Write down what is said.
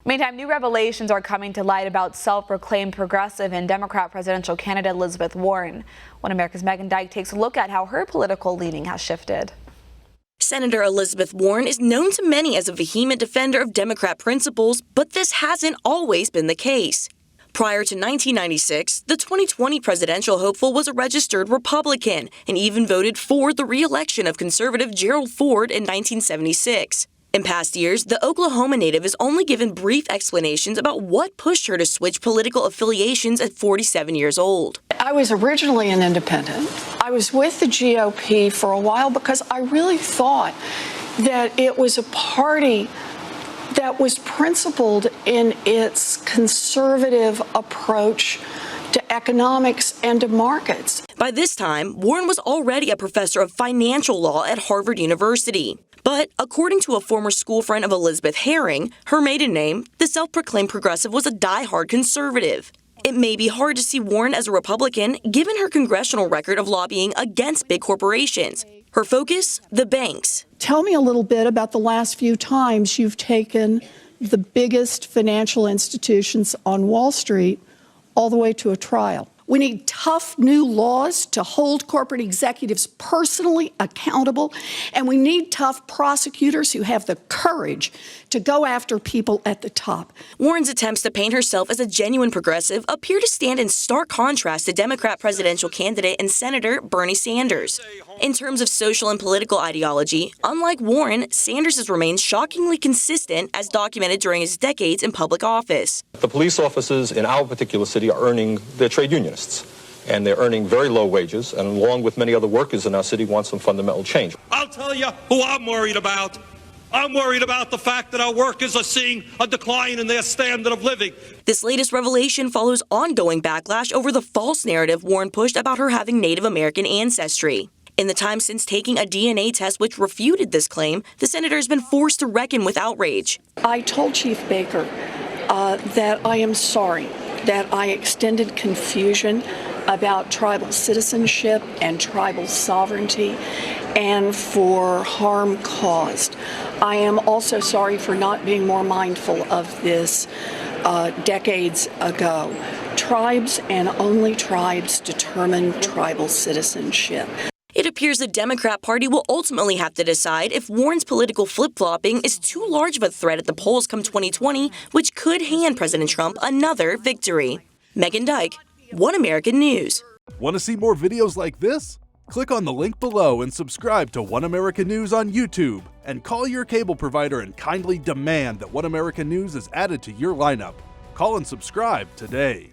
Meantime, new revelations are coming to light about self-proclaimed progressive and Democrat presidential candidate Elizabeth Warren. One America's Meghann Dyke takes a look at how her political leaning has shifted. Senator Elizabeth Warren is known to many as a vehement defender of Democrat principles, but this hasn't always been the case. Prior to 1996, the 2020 presidential hopeful was a registered Republican and even voted for the re-election of conservative Gerald Ford in 1976. In past years, the Oklahoma native has only given brief explanations about what pushed her to switch political affiliations at 47 years old. I was originally an independent. I was with the GOP for a while because I really thought that it was a party that was principled in its conservative approach to economics and to markets. By this time, Warren was already a professor of financial law at Harvard University. But according to a former school friend of Elizabeth Herring, her maiden name, the self-proclaimed progressive was a die-hard conservative. It may be hard to see Warren as a Republican given her congressional record of lobbying against big corporations. Her focus, the banks. Tell me a little bit about the last few times you've taken the biggest financial institutions on Wall Street all the way to a trial. We need tough new laws to hold corporate executives personally accountable, and we need tough prosecutors who have the courage to go after people at the top. Warren's attempts to paint herself as a genuine progressive appear to stand in stark contrast to Democrat presidential candidate and Senator Bernie Sanders. In terms of social and political ideology, unlike Warren, Sanders has remained shockingly consistent as documented during his decades in public office. The police officers in our particular city are earning their trade unionists, and they're earning very low wages, and along with many other workers in our city, want some fundamental change. I'll tell you who I'm worried about. I'm worried about the fact that our workers are seeing a decline in their standard of living. This latest revelation follows ongoing backlash over the false narrative Warren pushed about her having Native American ancestry. In the time since taking a DNA test which refuted this claim, the senator has been forced to reckon with outrage. I told Chief Baker that I am sorry that I extended confusion about tribal citizenship and tribal sovereignty and for harm caused. I am also sorry for not being more mindful of this decades ago. Tribes and only tribes determine tribal citizenship. It appears the Democrat Party will ultimately have to decide if Warren's political flip-flopping is too large of a threat at the polls come 2020, which could hand President Trump another victory. Meghann Dyke, One American News. Want to see more videos like this? Click on the link below and subscribe to One American News on YouTube. And call your cable provider and kindly demand that One American News is added to your lineup. Call and subscribe today.